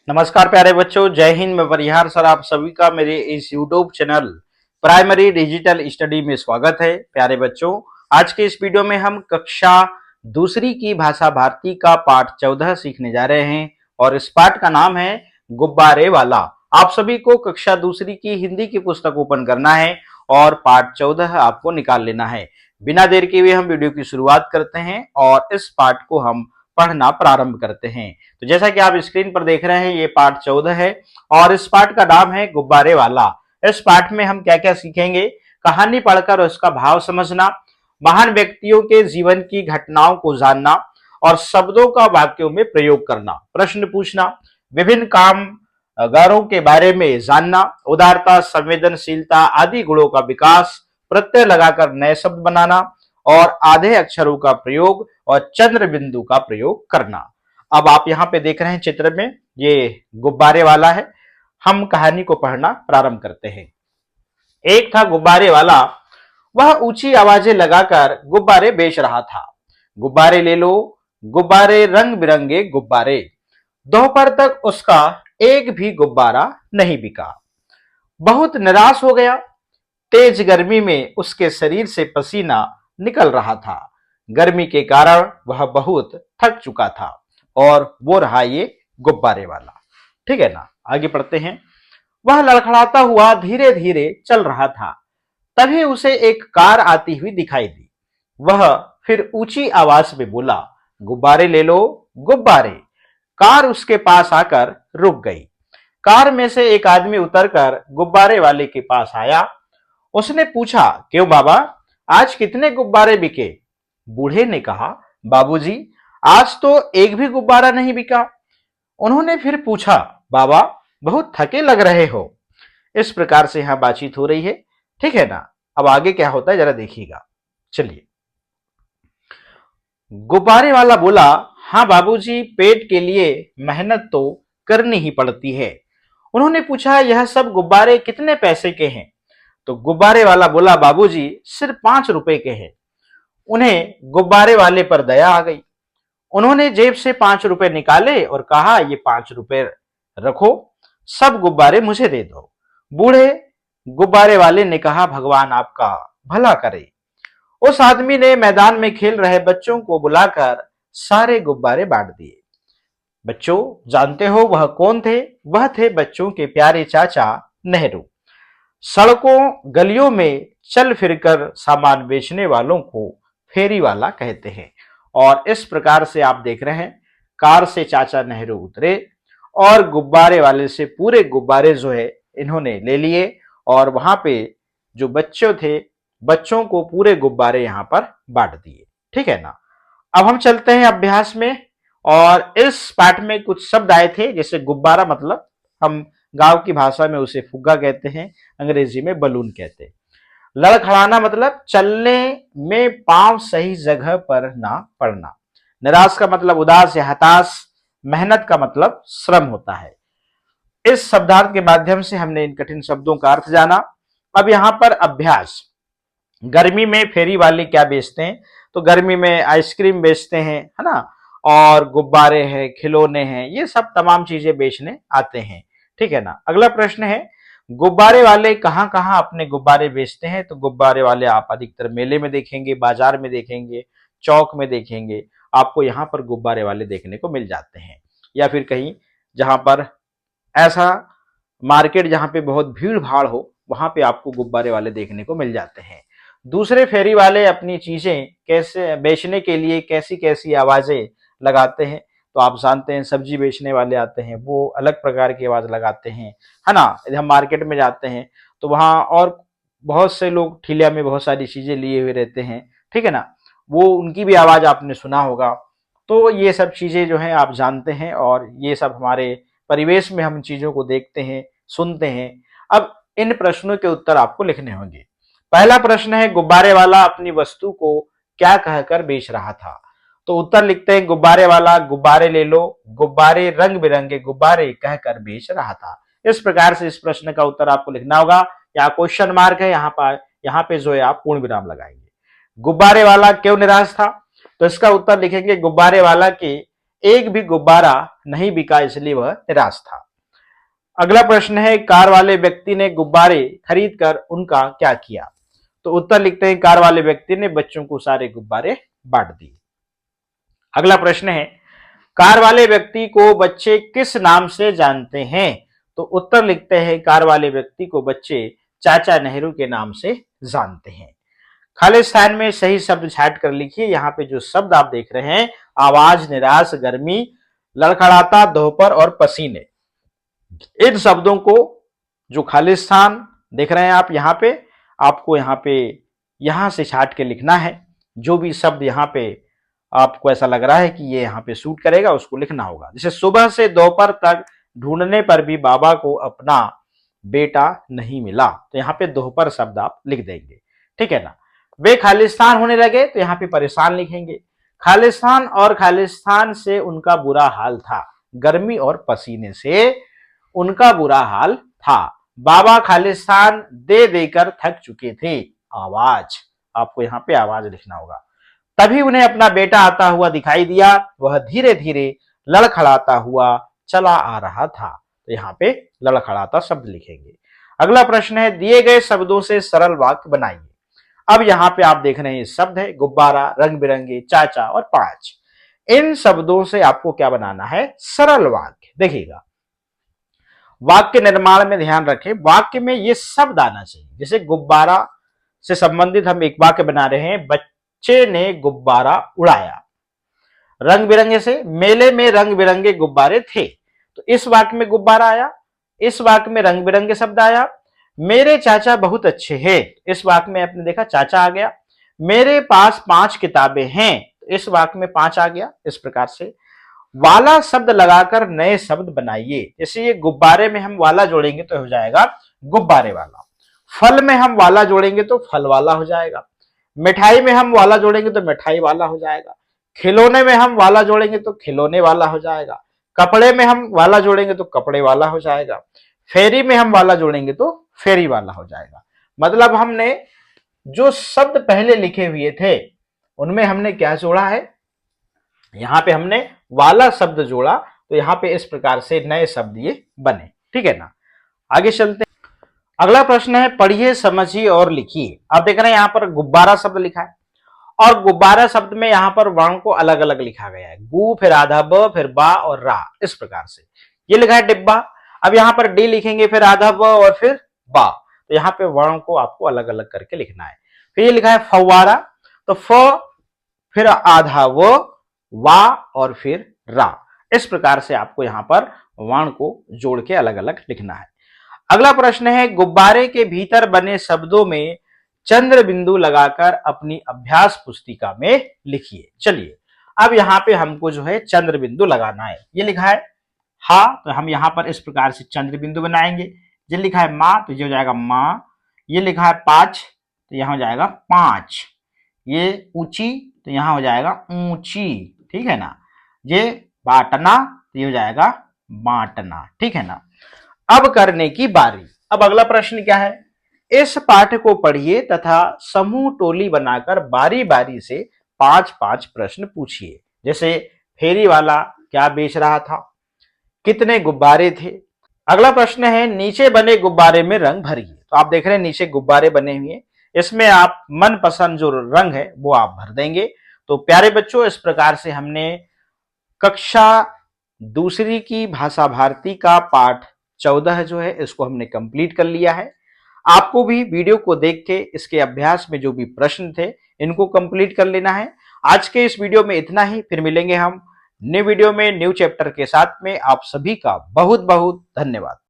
नमस्कार प्यारे बच्चों, जय हिंद। मैं परिहार सर आप सभी का मेरे इस YouTube channel primary digital study में स्वागत है। प्यारे बच्चों, आज के इस वीडियो में हम कक्षा दूसरी की भाषा भारती का पाठ 14 सीखने जा रहे हैं और इस पाठ का नाम है गुब्बारे वाला। आप सभी को कक्षा दूसरी की हिंदी की पुस्तक ओपन करना है और पाठ 14 आपको निकाल लेना है। बिना देर के हुए हम वीडियो की शुरुआत करते हैं और इस पाठ को हम पढ़ना प्रारंभ करते हैं। तो जैसा कि आप स्क्रीन पर देख रहे हैं, ये पाठ 14 है और इस पाठ का नाम है गुब्बारे वाला। इस पाठ में हम क्या क्या सीखेंगे? कहानी पढ़कर उसका भाव समझना, महान व्यक्तियों के जीवन की घटनाओं को जानना और शब्दों का वाक्यों में प्रयोग करना, प्रश्न पूछना, विभिन्न कामगारों के बारे में जानना, उदारता, संवेदनशीलता आदि गुणों का विकास, प्रत्यय लगाकर नए शब्द बनाना और आधे अक्षरों का प्रयोग और चंद्र बिंदु का प्रयोग करना। अब आप यहाँ पे देख रहे हैं चित्र में, ये गुब्बारे वाला है। हम कहानी को पढ़ना प्रारंभ करते हैं। एक था गुब्बारे वाला, वह ऊंची आवाजें लगाकर गुब्बारे बेच रहा था। गुब्बारे ले लो, गुब्बारे, रंग बिरंगे गुब्बारे। दोपहर तक उसका एक भी गुब्बारा नहीं बिका। बहुत निराश हो गया। तेज गर्मी में उसके शरीर से पसीना निकल रहा था। गर्मी के कारण वह बहुत थक चुका था और वो रहा ये गुब्बारे वाला। ठीक है ना, आगे पढ़ते हैं। वह लड़खड़ाता हुआ धीरे धीरे चल रहा था। तभी उसे एक कार आती हुई दिखाई दी। वह फिर ऊंची आवाज में बोला, गुब्बारे ले लो, गुब्बारे। कार उसके पास आकर रुक गई। कार में से एक आदमी उतरकर गुब्बारे वाले के पास आया। उसने पूछा, क्यों बाबा, आज कितने गुब्बारे बिके? बूढ़े ने कहा, बाबूजी, आज तो एक भी गुब्बारा नहीं बिका। उन्होंने फिर पूछा, बाबा, बहुत थके लग रहे हो। इस प्रकार से यहां बातचीत हो रही है। ठीक है ना। अब आगे क्या होता है जरा देखिएगा। चलिए। गुब्बारे वाला बोला, हाँ बाबूजी, पेट के लिए मेहनत तो करनी ही पड़ती है। उन्होंने पूछा, यह सब गुब्बारे कितने पैसे के हैं? तो गुब्बारे वाला बोला, बाबूजी, सिर्फ 5 रुपए के हैं। उन्हें गुब्बारे वाले पर दया आ गई। उन्होंने जेब से 5 रुपए निकाले और कहा, ये 5 रुपए रखो, सब गुब्बारे मुझे दे दो। बूढ़े गुब्बारे वाले ने कहा, भगवान आपका भला करे। उस आदमी ने मैदान में खेल रहे बच्चों को बुलाकर सारे गुब्बारे बांट दिए। बच्चों, जानते हो वह कौन थे? वह थे बच्चों के प्यारे चाचा नेहरू। सड़कों गलियों में चल फिरकर सामान बेचने वालों को फेरी वाला कहते हैं। और इस प्रकार से आप देख रहे हैं, कार से चाचा नेहरू उतरे और गुब्बारे वाले से पूरे गुब्बारे जो है इन्होंने ले लिए और वहां पे जो बच्चे थे, बच्चों को पूरे गुब्बारे यहां पर बांट दिए। ठीक है ना। अब हम चलते हैं अभ्यास में और इस पाठ में कुछ शब्द आए थे, जैसे गुब्बारा मतलब हम गांव की भाषा में उसे फुग्गा कहते हैं, अंग्रेजी में बलून कहते हैं। लड़खड़ाना मतलब चलने में पांव सही जगह पर ना पड़ना। निराश का मतलब उदास या हताश। मेहनत का मतलब श्रम होता है। इस शब्दार्थ के माध्यम से हमने इन कठिन शब्दों का अर्थ जाना। अब यहां पर अभ्यास। गर्मी में फेरी वाले क्या बेचते हैं? तो गर्मी में आइसक्रीम बेचते हैं, है ना, और गुब्बारे हैं, खिलौने हैं, ये सब तमाम चीजें बेचने आते हैं। ठीक है ना। अगला प्रश्न है, गुब्बारे वाले कहाँ कहाँ अपने गुब्बारे बेचते हैं? तो गुब्बारे वाले आप अधिकतर मेले में देखेंगे, बाजार में देखेंगे, चौक में देखेंगे। आपको यहाँ पर गुब्बारे वाले देखने को मिल जाते हैं, या फिर कहीं जहां पर ऐसा मार्केट जहां पे बहुत भीड़ भाड़ हो, वहां पे आपको गुब्बारे वाले देखने को मिल जाते हैं। दूसरे फेरी वाले अपनी चीजें कैसे बेचने के लिए कैसी कैसी आवाजें लगाते हैं? तो आप जानते हैं, सब्जी बेचने वाले आते हैं, वो अलग प्रकार की आवाज लगाते हैं, है ना। यदि हम मार्केट में जाते हैं तो वहां और बहुत से लोग ठेलिया में बहुत सारी चीजें लिए हुए रहते हैं। ठीक है ना, वो उनकी भी आवाज आपने सुना होगा। तो ये सब चीजें जो है आप जानते हैं और ये सब हमारे परिवेश में हम चीजों को देखते हैं, सुनते हैं। अब इन प्रश्नों के उत्तर आपको लिखने होंगे। पहला प्रश्न है, गुब्बारे वाला अपनी वस्तु को क्या कहकर बेच रहा था? तो उत्तर लिखते हैं, गुब्बारे वाला गुब्बारे ले लो, गुब्बारे, रंग बिरंगे गुब्बारे कहकर बेच रहा था। इस प्रकार से इस प्रश्न का उत्तर आपको लिखना होगा। यहाँ क्वेश्चन मार्क है, यहाँ पे जो है आप पूर्ण विराम लगाएंगे। गुब्बारे वाला क्यों निराश था? तो इसका उत्तर लिखेंगे, गुब्बारे वाला के एक भी गुब्बारा नहीं बिका इसलिए वह निराश था। अगला प्रश्न है, कार वाले व्यक्ति ने गुब्बारे खरीद कर उनका क्या किया? तो उत्तर लिखते हैं, कार वाले व्यक्ति ने बच्चों को सारे गुब्बारे बांट दिए। अगला प्रश्न है, कार वाले व्यक्ति को बच्चे किस नाम से जानते हैं? तो उत्तर लिखते हैं, कार वाले व्यक्ति को बच्चे चाचा नेहरू के नाम से जानते हैं। खालिस्तान में सही शब्द छाट कर लिखिए। यहाँ पे जो शब्द आप देख रहे हैं, आवाज, निराश, गर्मी, लड़खड़ाता, दोपहर और पसीने, इन शब्दों को जो खालिस्तान देख रहे हैं आप यहाँ पे, आपको यहाँ पे यहां से छाट के लिखना है। जो भी शब्द यहाँ पे आपको ऐसा लग रहा है कि ये यहाँ पे सूट करेगा, उसको लिखना होगा। जैसे सुबह से दोपहर तक ढूंढने पर भी बाबा को अपना बेटा नहीं मिला, तो यहाँ पे दोपहर शब्द आप लिख देंगे, ठीक है ना। वे खालिस्तान होने लगे, तो यहाँ पे परेशान लिखेंगे। खालिस्तान और खालिस्तान से उनका बुरा हाल था, गर्मी और पसीने से उनका बुरा हाल था। बाबा खालिस्तान दे देकर थक चुके थे, आवाज, आपको यहाँ पे आवाज लिखना होगा। तभी उन्हें अपना बेटा आता हुआ दिखाई दिया, वह धीरे धीरे लड़खड़ाता हुआ चला आ रहा था, तो यहाँ पे लड़खड़ाता शब्द लिखेंगे। अगला प्रश्न है, दिए गए शब्दों से सरल वाक्य बनाइए। अब यहाँ पे आप देख रहे हैं शब्द है गुब्बारा, रंग बिरंगे, चाचा और 5। इन शब्दों से आपको क्या बनाना है? सरल वाक्य। देखिएगा, वाक्य निर्माण में ध्यान रखें, वाक्य में ये शब्द आना चाहिए। जैसे गुब्बारा से संबंधित हम एक वाक्य बना रहे हैं, बच्चे ने गुब्बारा उड़ाया। रंग बिरंगे से, मेले में रंग बिरंगे गुब्बारे थे, तो इस वाक्य में गुब्बारा आया। इस वाक्य में रंग बिरंगे शब्द आया। मेरे चाचा बहुत अच्छे हैं, इस वाक्य में आपने देखा चाचा आ गया। मेरे पास 5 किताबें हैं, तो इस वाक्य में 5 आ गया। इस प्रकार से वाला शब्द लगाकर नए शब्द बनाइए। जैसे ये गुब्बारे में हम वाला जोड़ेंगे तो हो जाएगा गुब्बारे वाला। फल में हम वाला जोड़ेंगे तो फल वाला हो जाएगा। मिठाई में हम वाला जोड़ेंगे तो मिठाई वाला हो जाएगा। खिलौने में हम वाला जोड़ेंगे तो खिलौने वाला हो जाएगा। कपड़े में हम वाला जोड़ेंगे तो कपड़े वाला हो जाएगा। फेरी में हम वाला जोड़ेंगे तो फेरी वाला हो जाएगा। मतलब हमने जो शब्द पहले लिखे हुए थे उनमें हमने क्या जोड़ा है? यहां पे हमने वाला शब्द जोड़ा, तो यहां पे इस प्रकार से नए शब्द ये बने, ठीक है ना। आगे चलते हैं। अगला प्रश्न है, पढ़िए, समझिए और लिखिए। आप देख रहे हैं यहां पर गुब्बारा शब्द लिखा है, और गुब्बारा शब्द में यहां पर वर्ण को अलग अलग लिखा गया है। गु, फिर आधा ब, फिर बा और रा, इस प्रकार से ये लिखा है डिब्बा। अब यहां पर डी लिखेंगे, फिर आधा ब और फिर बा, तो यहां पे वर्ण को आपको अलग अलग करके लिखना है। फिर ये लिखा है फव्वारा, तो फ, फिर आधा व, वा और फिर रा, इस प्रकार से आपको यहां पर वर्ण को जोड़ के अलग अलग लिखना है। अगला प्रश्न है, गुब्बारे के भीतर बने शब्दों में चंद्र बिंदु लगाकर अपनी अभ्यास पुस्तिका में लिखिए। चलिए, अब यहां पे हमको जो है चंद्र बिंदु लगाना है। ये लिखा है हा, तो हम यहां पर इस प्रकार से चंद्र बिंदु बनाएंगे। ये लिखा है माँ, तो ये हो जाएगा माँ। ये लिखा है 5, तो यहां हो जाएगा 5। ये ऊंची, तो यहां हो जाएगा ऊंची, ठीक है ना। ये बांटना, तो ये हो जाएगा बांटना, ठीक है ना। अब करने की बारी। अब अगला प्रश्न क्या है? इस पाठ को पढ़िए तथा समूह टोली बनाकर बारी बारी से 5-5 प्रश्न पूछिए। जैसे फेरी वाला क्या बेच रहा था, कितने गुब्बारे थे। अगला प्रश्न है, नीचे बने गुब्बारे में रंग भरिए। तो आप देख रहे हैं नीचे गुब्बारे बने हुए हैं, इसमें आप मनपसंद जो रंग है वो आप भर देंगे। तो प्यारे बच्चों, इस प्रकार से हमने कक्षा दूसरी की भाषा भारती का पाठ 14 जो है इसको हमने कंप्लीट कर लिया है। आपको भी वीडियो को देख के इसके अभ्यास में जो भी प्रश्न थे इनको कंप्लीट कर लेना है। आज के इस वीडियो में इतना ही, फिर मिलेंगे हम न्यू वीडियो में न्यू चैप्टर के साथ में। आप सभी का बहुत बहुत धन्यवाद।